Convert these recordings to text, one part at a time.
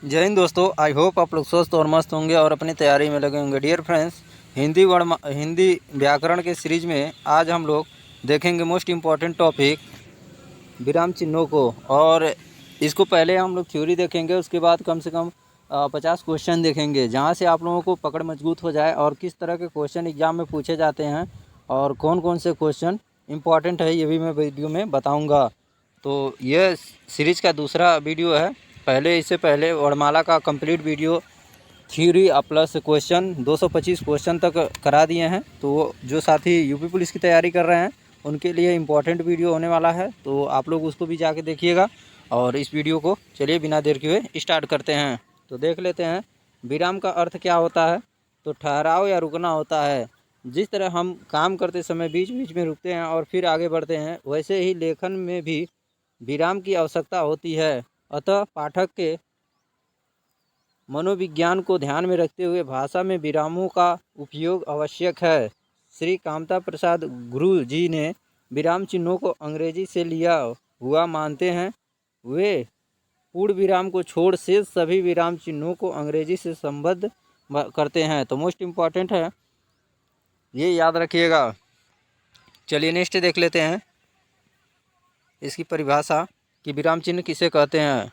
जय हिंद दोस्तों। I hope आप लोग स्वस्थ और मस्त होंगे और अपनी तैयारी में लगे होंगे। डियर फ्रेंड्स, हिंदी व्याकरण के सीरीज में आज हम लोग देखेंगे मोस्ट इम्पॉर्टेंट टॉपिक विराम चिन्हों को। और इसको पहले हम लोग थ्योरी देखेंगे, उसके बाद कम से कम 50 क्वेश्चन देखेंगे, जहाँ से आप लोगों को पकड़ मजबूत हो जाए और किस तरह के क्वेश्चन एग्जाम में पूछे जाते हैं और कौन कौन से क्वेश्चन इम्पॉर्टेंट है, ये भी मैं वीडियो में बताऊँगा। तो यह सीरीज का दूसरा वीडियो है। इससे पहले वर्णमाला का complete video theory plus question 225 question तक करा दिए हैं। तो वो जो साथी यूपी पुलिस की तैयारी कर रहे हैं उनके लिए इम्पोर्टेंट वीडियो होने वाला है, तो आप लोग उसको भी जाके देखिएगा। और इस वीडियो को चलिए बिना देर किए स्टार्ट करते हैं। तो देख लेते हैं विराम का अर्थ क्या होता है। तो ठहराव या रुकना होता है। जिस तरह हम काम करते समय बीच बीच में रुकते हैं और फिर आगे बढ़ते हैं, वैसे ही लेखन में भी विराम की आवश्यकता होती है। अतः पाठक के मनोविज्ञान को ध्यान में रखते हुए भाषा में विरामों का उपयोग आवश्यक है। श्री कामता प्रसाद गुरु जी ने विराम चिन्हों को अंग्रेजी से लिया हुआ मानते हैं। वे पूर्ण विराम को छोड़ शेष सभी विराम चिन्हों को अंग्रेजी से संबद्ध करते हैं। तो मोस्ट इम्पॉर्टेंट है, ये याद रखिएगा। चलिए नेक्स्ट देख लेते हैं इसकी परिभाषा कि विराम चिन्ह किसे कहते हैं।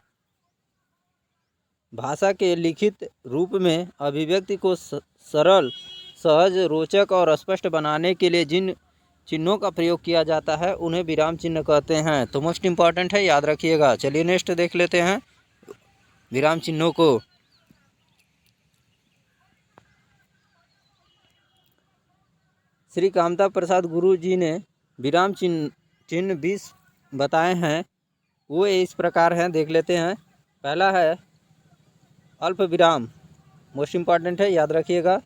भाषा के लिखित रूप में अभिव्यक्ति को सरल, सहज, रोचक और स्पष्ट बनाने के लिए जिन चिन्हों का प्रयोग किया जाता है उन्हें विराम चिन्ह कहते हैं। तो मोस्ट इम्पॉर्टेंट है, याद रखिएगा। चलिए नेक्स्ट देख लेते हैं विराम चिन्हों को। श्री कामता प्रसाद गुरु जी ने विराम चिन्ह 20 बताए हैं। वो इस प्रकार हैं, देख लेते हैं। पहला है अल्प विराम, मोस्ट इम्पॉर्टेंट है, याद रखिएगा।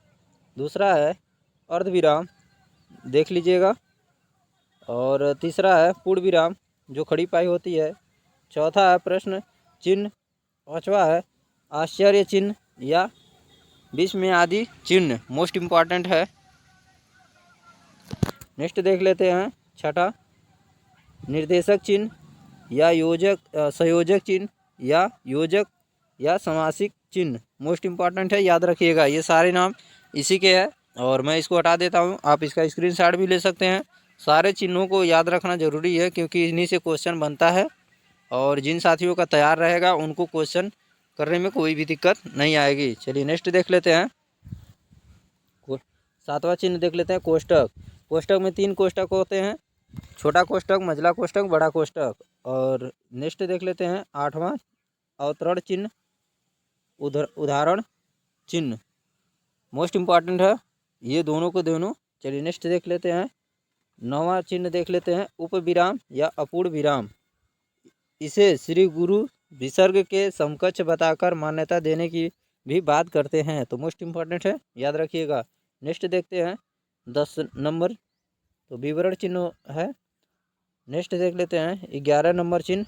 दूसरा है अर्ध विराम, देख लीजिएगा। और तीसरा है पूर्ण विराम, जो खड़ी पाई होती है। चौथा है प्रश्न चिन्ह। पांचवा है आश्चर्य चिन्ह या विस्मयादि चिन्ह, मोस्ट इम्पॉर्टेंट है। नेक्स्ट देख लेते हैं छठा निर्देशक चिन्ह या संयोजक चिन्ह या योजक या समासिक चिन्ह, मोस्ट इम्पॉर्टेंट है, याद रखिएगा। ये सारे नाम इसी के हैं और मैं इसको हटा देता हूँ, आप इसका स्क्रीनशॉट भी ले सकते हैं। सारे चिन्हों को याद रखना ज़रूरी है क्योंकि इन्हीं से क्वेश्चन बनता है और जिन साथियों का तैयार रहेगा उनको क्वेश्चन करने में कोई भी दिक्कत नहीं आएगी। चलिए नेक्स्ट देख लेते हैं। सातवां चिन्ह देख लेते हैं कोष्टक। कोष्टक में 3 कोष्टक होते हैं, छोटा कोष्टक, मझला कोष्टक, बड़ा कोष्टक। और नेक्स्ट देख लेते हैं 8वां अवतरण चिन्ह, उदाहरण चिन्ह, मोस्ट इम्पॉर्टेंट है, ये दोनों को दोनों। चलिए नेक्स्ट देख लेते हैं 9वां चिन्ह देख लेते हैं उपविराम या अपूर्ण विराम। इसे श्री गुरु विसर्ग के समकक्ष बताकर मान्यता देने की भी बात करते हैं। तो मोस्ट इम्पॉर्टेंट है, याद रखिएगा। नेक्स्ट देखते हैं 10 नंबर, तो विवरण चिन्ह है। नेक्स्ट देख लेते हैं 11 नंबर चिन्ह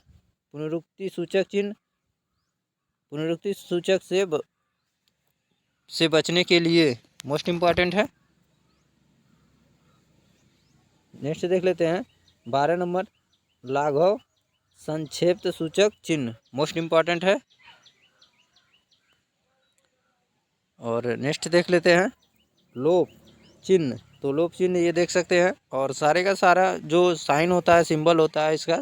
पुनरुक्ति सूचक चिन्ह। पुनरुक्ति सूचक से बचने के लिए मोस्ट इम्पॉर्टेंट है। नेक्स्ट देख लेते हैं 12 नंबर लाघव संक्षेप सूचक चिन्ह, मोस्ट इम्पॉर्टेंट है। और नेक्स्ट देख लेते हैं लोप चिन्ह। तो लोप चिन्ह ये देख सकते हैं और सारे का सारा जो साइन होता है, सिंबल होता है, इसका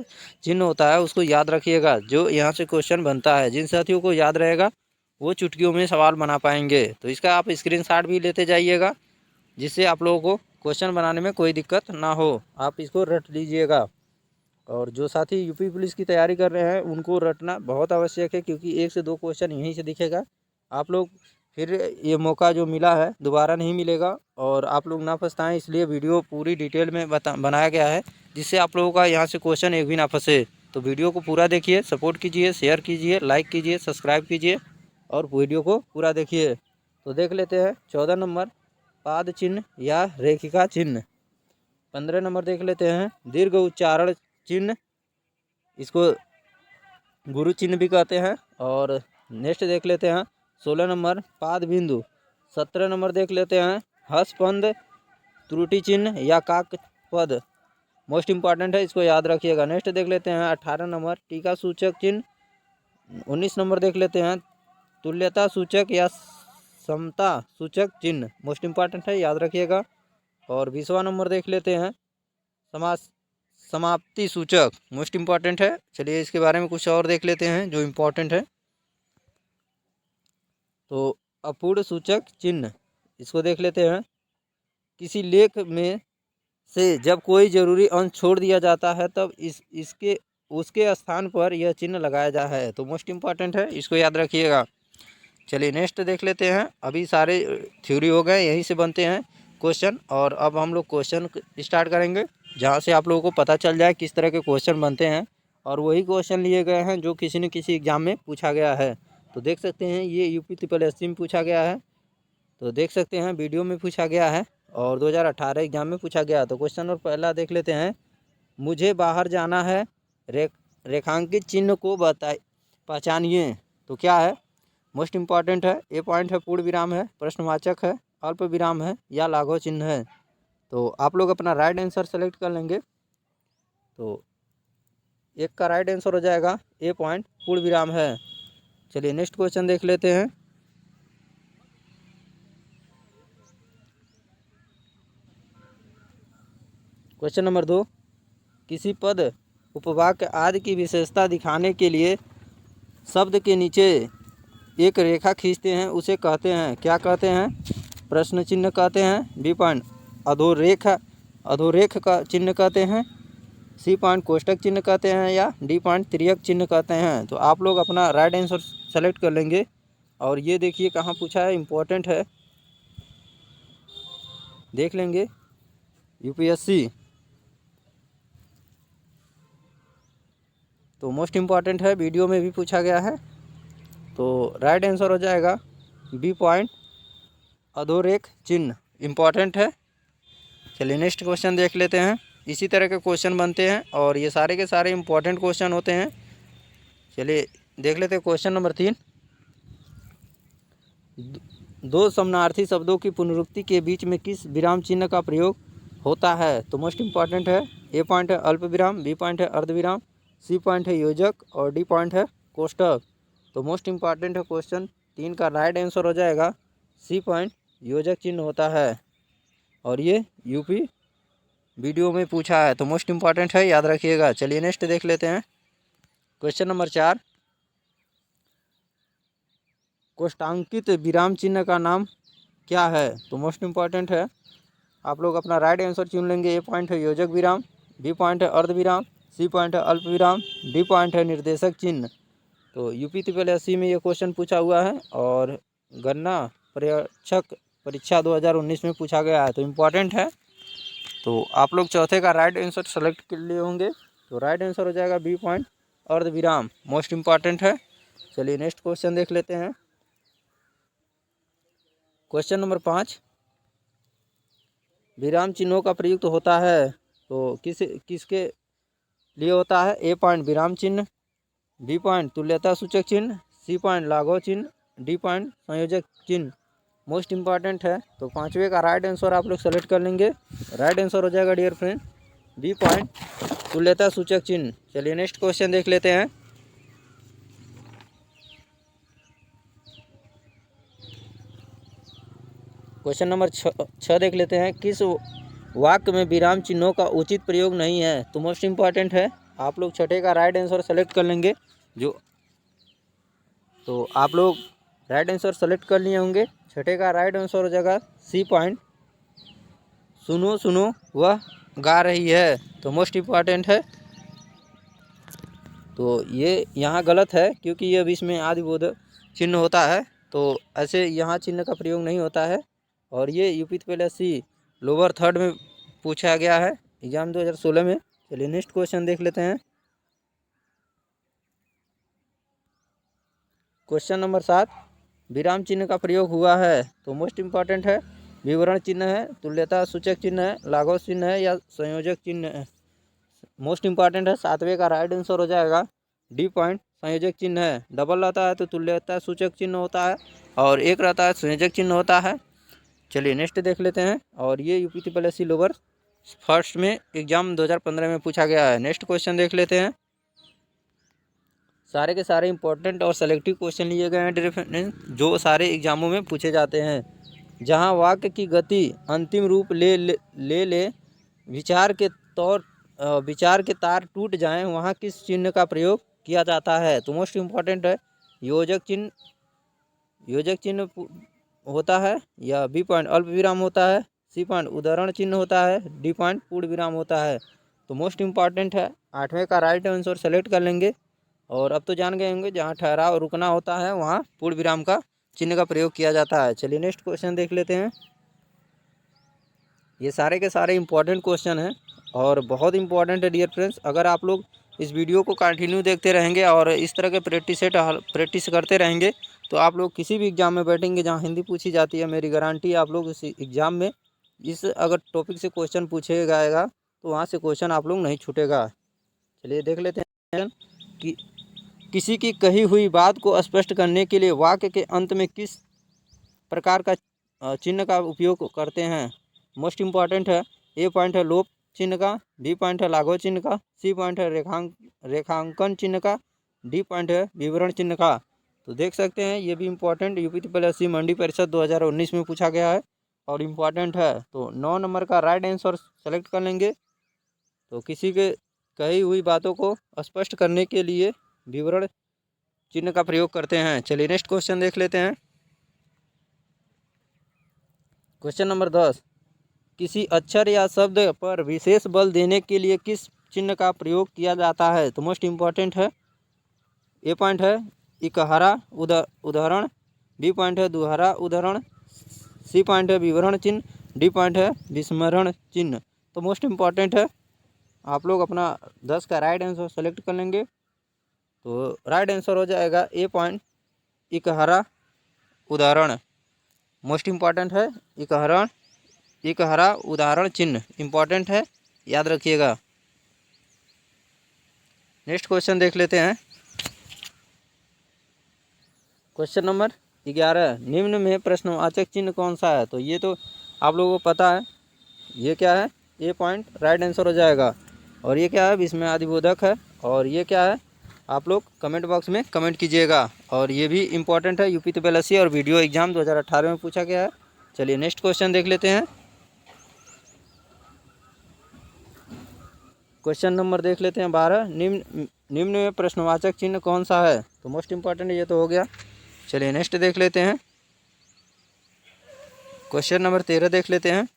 चिन्ह होता है, उसको याद रखिएगा। जो यहाँ से क्वेश्चन बनता है, जिन साथियों को याद रहेगा वो चुटकियों में सवाल बना पाएंगे। तो इसका आप स्क्रीनशॉट भी लेते जाइएगा जिससे आप लोगों को क्वेश्चन बनाने में कोई दिक्कत ना हो। आप इसको रट लीजिएगा। और जो साथी यूपी पुलिस की तैयारी कर रहे हैं उनको रटना बहुत आवश्यक है क्योंकि 1 से 2 क्वेश्चन यहीं से दिखेगा। आप लोग फिर ये मौका जो मिला है दोबारा नहीं मिलेगा और आप लोग ना फंसताएँ, इसलिए वीडियो पूरी डिटेल में बनाया गया है जिससे आप लोगों का यहाँ से क्वेश्चन एक भी ना फंसे। तो वीडियो को पूरा देखिए, सपोर्ट कीजिए, शेयर कीजिए, लाइक कीजिए, सब्सक्राइब कीजिए और वीडियो को पूरा देखिए। तो देख लेते हैं 14 नंबर पाद चिन्ह या रेखिका चिन्ह। 15 नंबर देख लेते हैं दीर्घ उच्चारण चिन्ह, इसको गुरु चिन्ह भी कहते हैं। और नेक्स्ट देख लेते हैं 16 नंबर पाद बिंदु। 17 नंबर देख लेते हैं हस्पंद त्रुटि चिन्ह या काक पद, मोस्ट इम्पॉर्टेंट है, इसको याद रखिएगा। नेक्स्ट देख लेते हैं 18 नंबर टीका सूचक चिन्ह। 19 नंबर देख लेते हैं तुल्यता सूचक या समता सूचक चिन्ह मोस्ट इम्पॉर्टेंट है, याद रखिएगा। और 20वां नंबर देख लेते हैं, समाप्ति सूचक मोस्ट इम्पॉर्टेंट है। चलिए इसके बारे में कुछ और देख लेते हैं जो इम्पोर्टेंट है। तो अपूर्ण सूचक चिन्ह, इसको देख लेते हैं। किसी लेख में से जब कोई जरूरी अंश छोड़ दिया जाता है तब इसके उसके स्थान पर यह चिन्ह लगाया जाता है, तो मोस्ट इम्पॉर्टेंट है, इसको याद रखिएगा। चलिए नेक्स्ट देख लेते हैं। अभी सारे थ्योरी हो गए, यहीं से बनते हैं क्वेश्चन, और अब हम लोग क्वेश्चन स्टार्ट करेंगे जहाँ से आप लोगों को पता चल जाए किस तरह के क्वेश्चन बनते हैं, और वही क्वेश्चन लिए गए हैं जो किसी न किसी एग्जाम में पूछा गया है। तो देख सकते हैं ये UP-SSC में पूछा गया है, तो देख सकते हैं वीडियो में पूछा गया है, और 2018 एग्जाम में पूछा गया। तो क्वेश्चन नंबर पहला देख लेते हैं। मुझे बाहर जाना है, रेखांकित चिन्ह को पहचानिए, तो क्या है, मोस्ट इम्पॉर्टेंट है। ए पॉइंट है, पूर्ण विराम है, प्रश्नवाचक है, अल्प विराम है, या लाघव चिन्ह है। तो आप लोग अपना राइट आंसर सेलेक्ट कर लेंगे। तो एक का राइट आंसर हो जाएगा ए पॉइंट, पूर्ण विराम है। चलिए नेक्स्ट क्वेश्चन देख लेते हैं। क्वेश्चन नंबर 2, किसी पद उपवाक्य आदि की विशेषता दिखाने के लिए शब्द के नीचे एक रेखा खींचते हैं, उसे कहते हैं, क्या कहते हैं, प्रश्न चिन्ह कहते हैं। बी पॉइंट अधोरेख का चिन्ह कहते हैं। सी पॉइंट कोष्टक चिन्ह कहते हैं, या डी पॉइंट तिर्यक चिन्ह कहते हैं। तो आप लोग अपना राइट आंसर सेलेक्ट कर लेंगे। और ये देखिए कहाँ पूछा है, इम्पोर्टेंट है, देख लेंगे। UPSC, तो मोस्ट इम्पॉर्टेंट है, वीडियो में भी पूछा गया है। तो राइट आंसर हो जाएगा बी पॉइंट अधोरेख चिन्ह, इम्पॉर्टेंट है। चलिए नेक्स्ट क्वेश्चन देख लेते हैं। इसी तरह के क्वेश्चन बनते हैं, और ये सारे के सारे इम्पोर्टेंट क्वेश्चन होते हैं। चलिए देख लेते हैं क्वेश्चन नंबर 3। दो समानार्थी शब्दों की पुनरुक्ति के बीच में किस विराम चिन्ह का प्रयोग होता है, तो मोस्ट इम्पॉर्टेंट है। ए पॉइंट है अल्प विराम, बी पॉइंट है अर्ध विराम, सी पॉइंट है योजक, और डी पॉइंट है कोष्टक। तो मोस्ट इम्पॉर्टेंट है क्वेश्चन 3 का राइट आंसर हो जाएगा सी पॉइंट, योजक चिन्ह होता है, और ये यूपी वीडियो में पूछा है, तो मोस्ट इम्पॉर्टेंट है, याद रखिएगा। चलिए नेक्स्ट देख लेते हैं। क्वेश्चन नंबर 4, कोष्टांकित विराम चिन्ह का नाम क्या है, तो मोस्ट इम्पॉर्टेंट है, आप लोग अपना राइट आंसर चुन लेंगे। ए पॉइंट है योजक विराम, बी पॉइंट है अर्ध विराम, सी पॉइंट है अल्प विराम, डी पॉइंट है निर्देशक चिन्ह। तो UP-SSC में ये क्वेश्चन पूछा हुआ है, और गन्ना पर्यवेक्षक परीक्षा 2019 में पूछा गया है, तो इम्पॉर्टेंट है। तो आप लोग चौथे का राइट आंसर सेलेक्ट कर लिए होंगे, तो राइट आंसर हो जाएगा बी पॉइंट अर्ध विराम, मोस्ट इम्पॉर्टेंट है। चलिए नेक्स्ट क्वेश्चन देख लेते हैं। क्वेश्चन नंबर 5, विराम चिन्हों का प्रयुक्त होता है, तो किसके लिए होता है। ए पॉइंट विराम चिन्ह, बी पॉइंट तुल्यता सूचक चिन्ह, सी पॉइंट लाघव चिन्ह, डी पॉइंट संयोजक चिन्ह, मोस्ट इम्पॉर्टेंट है। तो 5वें का राइट आंसर आप लोग सेलेक्ट कर लेंगे। राइट आंसर हो जाएगा डियर फ्रेंड बी पॉइंट तुल्यता सूचक चिन्ह। चलिए नेक्स्ट क्वेश्चन देख लेते हैं। क्वेश्चन नंबर 6 देख लेते हैं। किस वाक्य में विराम चिन्हों का उचित प्रयोग नहीं है, तो मोस्ट इम्पॉर्टेंट है, आप लोग छठे का राइट आंसर सेलेक्ट कर लेंगे। तो आप लोग राइट आंसर सेलेक्ट कर लिए होंगे। छठे का राइट आंसर हो जाएगा सी पॉइंट सुनो सुनो वह गा रही है, तो मोस्ट इम्पॉर्टेंट है। तो ये यहाँ गलत है, क्योंकि ये बीच में आदिबोधक चिन्ह होता है, तो ऐसे यहाँ चिन्ह का प्रयोग नहीं होता है। और ये UP-SSC लोअर थर्ड में पूछा गया है एग्जाम 2016 में। चलिए नेक्स्ट क्वेश्चन देख लेते हैं। क्वेश्चन नंबर 7, विराम चिन्ह का प्रयोग हुआ है, तो मोस्ट इम्पॉर्टेंट है, विवरण चिन्ह है, तुल्यता सूचक चिन्ह है, लाघव चिन्ह है, या संयोजक चिन्ह है, मोस्ट इम्पॉर्टेंट है। 7वें का राइट आंसर हो जाएगा डी पॉइंट संयोजक चिन्ह है। डबल रहता है तो तुल्यता सूचक चिन्ह होता है, और एक रहता है संयोजक चिन्ह होता है। चलिए नेक्स्ट देख लेते हैं। और ये UP-SSC लोअर फर्स्ट में एग्जाम 2015 में पूछा गया है। नेक्स्ट क्वेश्चन देख लेते हैं। सारे के सारे इंपॉर्टेंट और सेलेक्टिव क्वेश्चन लिए गए हैं डियर फ्रेंड्स, जो सारे एग्जामों में पूछे जाते हैं। जहां वाक्य की गति अंतिम रूप ले विचार के तार टूट जाएं, वहां किस चिन्ह का प्रयोग किया जाता है? तो मोस्ट इम्पॉर्टेंट है योजक चिन्ह होता है, या बी पॉइंट अल्प विराम होता है, सी पॉइंट उदाहरण चिन्ह होता है, डी पॉइंट पूर्ण विराम होता है। तो मोस्ट इम्पॉर्टेंट है, 8वें का राइट आंसर सेलेक्ट कर लेंगे। और अब तो जान गए होंगे, जहाँ ठहराव रुकना होता है वहाँ पूर्ण विराम का चिन्ह का प्रयोग किया जाता है। चलिए नेक्स्ट क्वेश्चन देख लेते हैं। ये सारे के सारे इंपॉर्टेंट क्वेश्चन हैं और बहुत इंपॉर्टेंट है डियर फ्रेंड्स। अगर आप लोग इस वीडियो को कंटिन्यू देखते रहेंगे और इस तरह के प्रैक्टिस करते रहेंगे, तो आप लोग किसी भी एग्ज़ाम में बैठेंगे जहाँ हिंदी पूछी जाती है, मेरी गारंटी आप लोग इस एग्ज़ाम में इस अगर टॉपिक से क्वेश्चन पूछे जाएगा तो वहाँ से क्वेश्चन आप लोग नहीं छूटेगा। चलिए देख लेते हैं कि किसी की कही हुई बात को स्पष्ट करने के लिए वाक्य के अंत में किस प्रकार का चिन्ह का उपयोग करते हैं? मोस्ट इम्पॉर्टेंट है, ए पॉइंट है लोप चिन्ह का, बी पॉइंट है लाघव चिन्ह का, सी पॉइंट है रेखांकन चिन्ह का, डी पॉइंट है विवरण चिन्ह का। तो देख सकते हैं ये भी इम्पोर्टेंट यूपीपीएससी मंडी परिषद 2019 में पूछा गया है और इम्पॉर्टेंट है। तो 9 नंबर का राइट आंसर सेलेक्ट कर लेंगे। तो किसी के कही हुई बातों को स्पष्ट करने के लिए विवरण चिन्ह का प्रयोग करते हैं। चलिए नेक्स्ट क्वेश्चन देख लेते हैं। क्वेश्चन नंबर 10, किसी अक्षर या शब्द पर विशेष बल देने के लिए किस चिन्ह का प्रयोग किया जाता है? तो मोस्ट इम्पॉर्टेंट है, ए पॉइंट है इकहारा उदाहरण, बी पॉइंट है दुहारा उदाहरण, सी पॉइंट है विवरण चिन्ह, डी पॉइंट है विस्मरण चिन्ह। तो मोस्ट इम्पॉर्टेंट है, आप लोग अपना 10 का राइट आंसर सेलेक्ट कर लेंगे। तो राइट आंसर हो जाएगा ए पॉइंट इकहारा उदाहरण। मोस्ट इम्पॉर्टेंट है इकहारा उदाहरण चिन्ह इम्पॉर्टेंट है, याद रखिएगा। नेक्स्ट क्वेश्चन देख लेते हैं। क्वेश्चन नंबर 11, निम्न में प्रश्नवाचक चिन्ह कौन सा है? तो ये तो आप लोगों को पता है, ये क्या है? ए पॉइंट राइट आंसर हो जाएगा। और ये क्या है? विस्मयादिबोधक है। और ये क्या है? आप लोग कमेंट बॉक्स में कमेंट कीजिएगा। और ये भी इम्पॉर्टेंट है, यूपीपीएससी और वीडियो एग्जाम 2018 में पूछा गया है। चलिए नेक्स्ट क्वेश्चन देख लेते हैं। क्वेश्चन नंबर देख लेते हैं 12, निम्न में प्रश्नवाचक चिन्ह कौन सा है? तो मोस्ट इम्पॉर्टेंट ये तो हो गया। चलिए नेक्स्ट देख लेते हैं। क्वेश्चन नंबर 13 देख लेते हैं।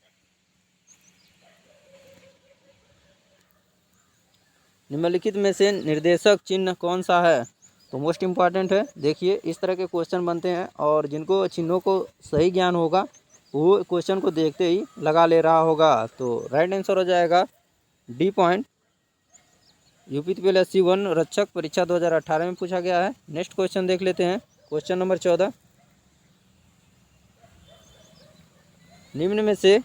निम्नलिखित में से निर्देशक चिन्ह कौन सा है? तो मोस्ट इम्पॉर्टेंट है, देखिए इस तरह के क्वेश्चन बनते हैं और जिनको चिन्हों को सही ज्ञान होगा वो क्वेश्चन को देखते ही लगा ले रहा होगा। तो राइट आंसर हो जाएगा डी पॉइंट, यूपीपीएससी 1 रक्षक परीक्षा 2018 में पूछा गया है। नेक्स्ट क्वेश्चन देख लेते हैं। क्वेश्चन नंबर 14, निम्न में से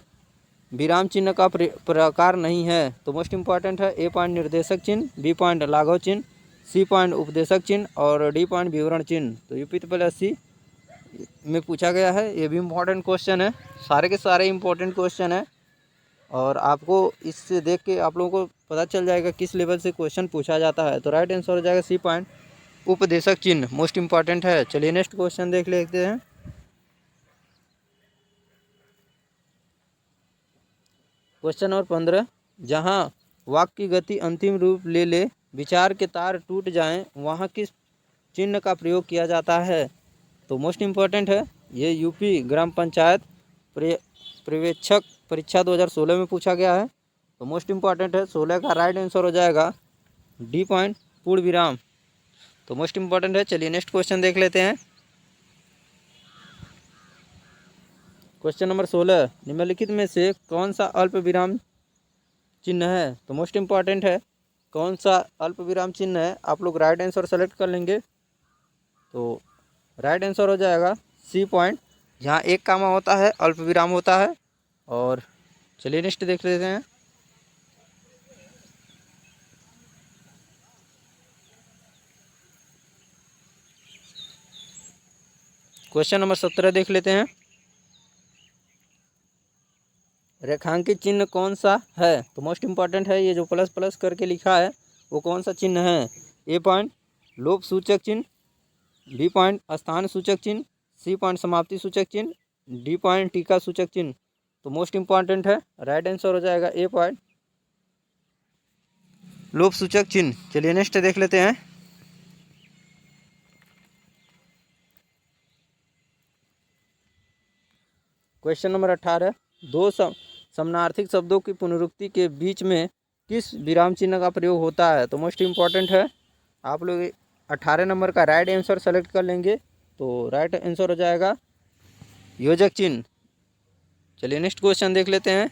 विराम चिन्ह का प्रकार नहीं है? तो मोस्ट इम्पॉर्टेंट है, ए पॉइंट निर्देशक चिन्ह, बी पॉइंट लाघव चिन्ह, सी पॉइंट उपदेशक चिन्ह और डी पॉइंट विवरण चिन्ह। तो यूपीपीएससी में पूछा गया है, ये भी इम्पॉर्टेंट क्वेश्चन है। सारे के सारे इम्पोर्टेंट क्वेश्चन है और आपको इससे देख के आप लोगों को पता चल जाएगा किस लेवल से क्वेश्चन पूछा जाता है। तो राइट आंसर हो जाएगा सी पॉइंट उपदेशक चिन्ह, मोस्ट इम्पॉर्टेंट है। चलिए नेक्स्ट क्वेश्चन देख लेते हैं। क्वेश्चन नंबर 15, जहाँ वाक्य की गति अंतिम रूप ले विचार के तार टूट जाएं, वहाँ किस चिन्ह का प्रयोग किया जाता है? तो मोस्ट इम्पॉर्टेंट है, ये यूपी ग्राम पंचायत पर्यवेक्षक परीक्षा 2016 में पूछा गया है। तो मोस्ट इम्पॉर्टेंट है, 16 का राइट आंसर हो जाएगा डी पॉइंट पूर्ण विराम। तो मोस्ट इम्पॉर्टेंट है। चलिए नेक्स्ट क्वेश्चन देख लेते हैं। क्वेश्चन नंबर 16, निम्नलिखित में से कौन सा अल्प विराम चिन्ह है? तो मोस्ट इम्पॉर्टेंट है, कौन सा अल्प विराम चिन्ह है? आप लोग राइट आंसर सेलेक्ट कर लेंगे। तो राइट आंसर हो जाएगा सी पॉइंट, जहाँ एक कामा होता है अल्प विराम होता है। और चलिए नेक्स्ट देख लेते हैं। क्वेश्चन नंबर 17 देख लेते हैं। रेखांकित चिन्ह कौन सा है? तो मोस्ट इम्पॉर्टेंट है, ये जो प्लस प्लस करके लिखा है वो कौन सा चिन्ह है? ए पॉइंट लोप सूचक चिन्ह, बी पॉइंट स्थान सूचक चिन्ह, सी पॉइंट समाप्ति सूचक चिन्ह, डी पॉइंट टीका सूचक चिन्ह। तो मोस्ट इंपॉर्टेंट है, राइट आंसर हो जाएगा ए पॉइंट लोप सूचक चिन्ह। चलिए नेक्स्ट देख लेते हैं। क्वेश्चन नंबर 18, दो समानार्थी शब्दों की पुनरुक्ति के बीच में किस विराम चिन्ह का प्रयोग होता है? तो मोस्ट इम्पॉर्टेंट है, आप लोग 18 नंबर का राइट आंसर सेलेक्ट कर लेंगे। तो राइट आंसर हो जाएगा योजक चिन्ह। चलिए नेक्स्ट क्वेश्चन देख लेते हैं।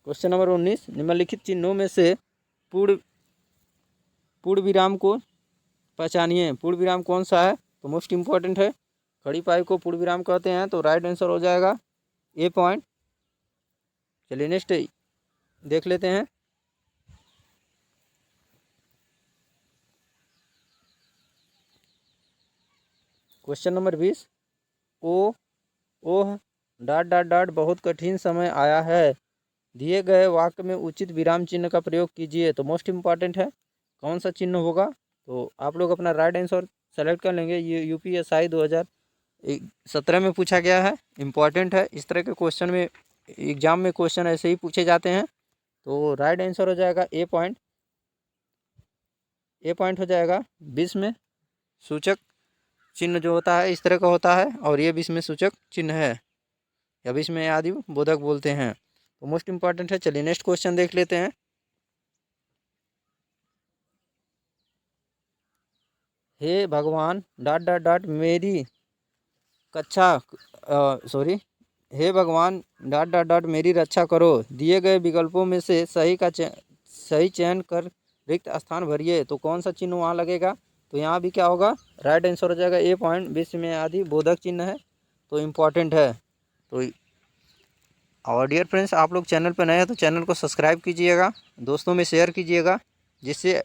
क्वेश्चन नंबर 19, निम्नलिखित चिन्हों में से पूर्ण विराम को पहचानिए। पूर्ण विराम कौन सा है? तो मोस्ट इम्पॉर्टेंट है, खड़ी पाई को पूर्ण विराम कहते हैं। तो राइट आंसर हो जाएगा ए पॉइंट। चलिए नेक्स्ट देख लेते हैं। क्वेश्चन नंबर 20, ओह डॉट डॉट डॉट बहुत कठिन समय आया है, दिए गए वाक्य में उचित विराम चिन्ह का प्रयोग कीजिए। तो मोस्ट इम्पॉर्टेंट है, कौन सा चिन्ह होगा? तो आप लोग अपना राइट आंसर सेलेक्ट कर लेंगे। ये यूपीएसआई 2017 में पूछा गया है, इम्पॉर्टेंट है। इस तरह के क्वेश्चन में एग्जाम में क्वेश्चन ऐसे ही पूछे जाते हैं। तो राइट आंसर हो जाएगा ए पॉइंट। ए पॉइंट हो जाएगा 20 में सूचक चिन्ह जो होता है इस तरह का होता है, और ये 20 में सूचक चिन्ह है, या 20 में आदि बोधक बोलते हैं। तो मोस्ट इम्पॉर्टेंट है। चलिए नेक्स्ट क्वेश्चन देख लेते हैं। हे भगवान डॉट डॉट डॉट मेरी कक्षा हे भगवान डॉट डॉट डॉट मेरी रक्षा करो, दिए गए विकल्पों में से सही चयन कर रिक्त स्थान भरिए। तो कौन सा चिन्ह वहाँ लगेगा? तो यहाँ भी क्या होगा? राइट आंसर हो जाएगा ए पॉइंट। 20 में आदि बोधक चिन्ह है, तो इम्पॉर्टेंट है। तो और डियर फ्रेंड्स, आप लोग चैनल पर नए हैं तो चैनल को सब्सक्राइब कीजिएगा, दोस्तों में शेयर कीजिएगा, जिससे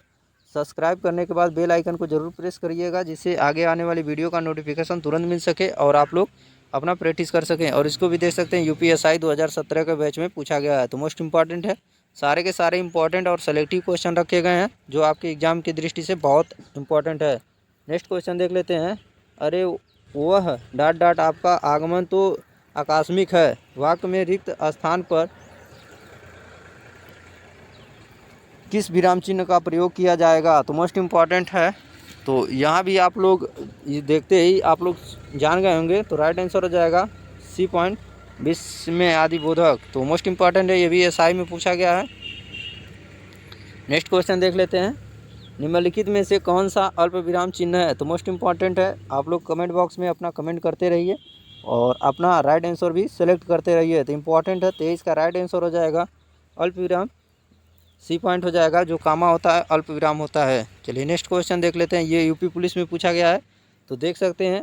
सब्सक्राइब करने के बाद बेल आइकन को जरूर प्रेस करिएगा, जिससे आगे आने वाली वीडियो का नोटिफिकेशन तुरंत मिल सके और आप लोग अपना प्रैक्टिस कर सकें। और इसको भी देख सकते हैं, यूपीएसआई 2017 के बैच में पूछा गया है। तो मोस्ट इंपॉर्टेंट है, सारे के सारे इंपॉर्टेंट और सेलेक्टिव क्वेश्चन रखे गए हैं, जो आपके एग्जाम की दृष्टि से बहुत इंपॉर्टेंट है। नेक्स्ट क्वेश्चन देख लेते हैं। अरे वह डॉट डॉट आपका आगमन तो आकस्मिक है, वाक्य में रिक्त स्थान पर किस विराम चिन्ह का प्रयोग किया जाएगा? तो मोस्ट इम्पॉर्टेंट है। तो यहाँ भी आप लोग देखते ही आप लोग जान गए होंगे। तो राइट आंसर हो जाएगा सी पॉइंट 20 में आदि बोधक। तो मोस्ट इम्पॉर्टेंट है, ये भी एसआई में पूछा गया है। नेक्स्ट क्वेश्चन देख लेते हैं। निम्नलिखित में से कौन सा अल्प विराम चिन्ह है? तो मोस्ट इम्पॉर्टेंट है, आप लोग कमेंट बॉक्स में अपना कमेंट करते रहिए और अपना राइट आंसर भी सेलेक्ट करते रहिए। तो इम्पॉर्टेंट है, 23 का राइट आंसर हो जाएगा अल्प विराम। सी पॉइंट हो जाएगा, जो कामा होता है अल्प विराम होता है। चलिए नेक्स्ट क्वेश्चन देख लेते हैं। ये यूपी पुलिस में पूछा गया है। तो देख सकते हैं,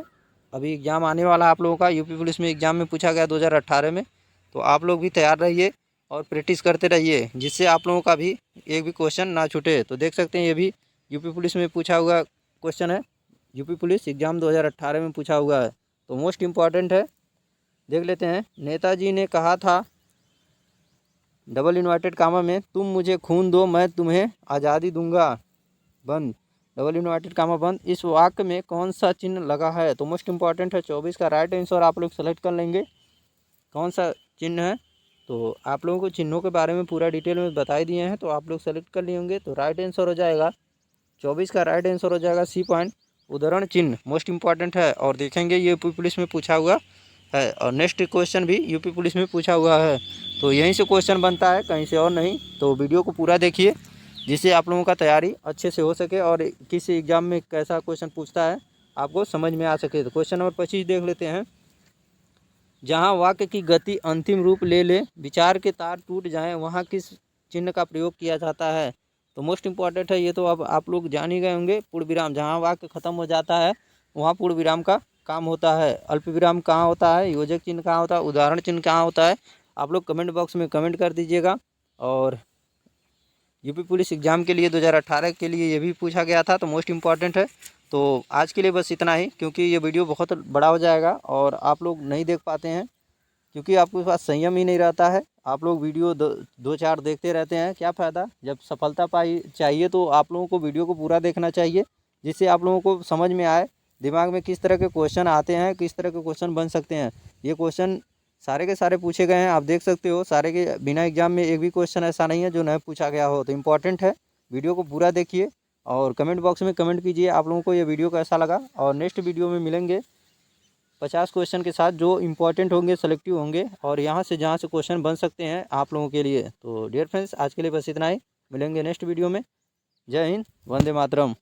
अभी एग्ज़ाम आने वाला है आप लोगों का। यूपी पुलिस में एग्ज़ाम में पूछा गया 2018 में। तो आप लोग भी तैयार रहिए और प्रैक्टिस करते रहिए, जिससे आप लोगों का भी एक भी क्वेश्चन ना छूटे। तो देख सकते हैं, ये भी यूपी पुलिस में पूछा हुआ क्वेश्चन है। यूपी पुलिस एग्ज़ाम 2018 में पूछा हुआ है। तो मोस्ट इम्पॉर्टेंट है, देख लेते हैं। नेताजी ने कहा था, डबल इन्वर्टेड कामा में, तुम मुझे खून दो मैं तुम्हें आज़ादी दूंगा, बंद, डबल इन्वर्टेड कामा बंद। इस वाक्य में कौन सा चिन्ह लगा है? तो मोस्ट इम्पॉर्टेंट है, 24 का राइट आंसर आप लोग सेलेक्ट कर लेंगे, कौन सा चिन्ह है। तो आप लोगों को चिन्हों के बारे में पूरा डिटेल में बता ही दिए हैं, तो आप लोग सेलेक्ट कर लिए होंगे। तो राइट आंसर हो जाएगा 24 का राइट आंसर हो जाएगा सी पॉइंट उदाहरण चिन्ह। मोस्ट इम्पॉर्टेंट है, और देखेंगे ये यूपी पुलिस में पूछा हुआ है, और नेक्स्ट क्वेश्चन भी यूपी पुलिस में पूछा हुआ है। तो यहीं से क्वेश्चन बनता है, कहीं से और नहीं। तो वीडियो को पूरा देखिए, जिससे आप लोगों का तैयारी अच्छे से हो सके और किस एग्ज़ाम में कैसा क्वेश्चन पूछता है आपको समझ में आ सके। तो क्वेश्चन नंबर 25 देख लेते हैं। जहाँ वाक्य की गति अंतिम रूप ले ले, विचार के तार टूट जाएं, वहाँ किस चिन्ह का प्रयोग किया जाता है? तो मोस्ट इम्पॉर्टेंट है, ये तो अब आप लोग जान ही गए होंगे। पूर्ण विराम, जहाँ वाक्य खत्म हो जाता है वहाँ पूर्ण विराम का काम होता है। अल्प विराम कहाँ होता है, योजक चिन्ह कहाँ होता है, उदाहरण चिन्ह कहाँ होता है, आप लोग कमेंट बॉक्स में कमेंट कर दीजिएगा। और यूपी पुलिस एग्ज़ाम के लिए 2018 के लिए ये भी पूछा गया था। तो मोस्ट इम्पॉर्टेंट है। तो आज के लिए बस इतना ही, क्योंकि ये वीडियो बहुत बड़ा हो जाएगा और आप लोग नहीं देख पाते हैं। क्योंकि आपके पास संयम ही नहीं रहता है। आप लोग वीडियो दो चार देखते रहते हैं, क्या फ़ायदा। जब सफलता पाई चाहिए तो आप लोगों को वीडियो को पूरा देखना चाहिए, जिससे आप लोगों को समझ में आए दिमाग में किस तरह के क्वेश्चन आते हैं, किस तरह के क्वेश्चन बन सकते हैं। ये क्वेश्चन सारे के सारे पूछे गए हैं, आप देख सकते हो। सारे के बिना एग्जाम में एक भी क्वेश्चन ऐसा नहीं है जो नहीं पूछा गया हो। तो इम्पॉर्टेंट है, वीडियो को पूरा देखिए और कमेंट बॉक्स में कमेंट कीजिए आप लोगों को ये वीडियो कैसा लगा। और नेक्स्ट वीडियो में मिलेंगे 50 क्वेश्चन के साथ जो इम्पोर्टेंट होंगे, सेलेक्टिव होंगे और यहाँ से जहाँ से क्वेश्चन बन सकते हैं आप लोगों के लिए। तो डियर फ्रेंड्स, आज के लिए बस इतना ही, मिलेंगे नेक्स्ट वीडियो में। जय हिंद, वंदे मातरम।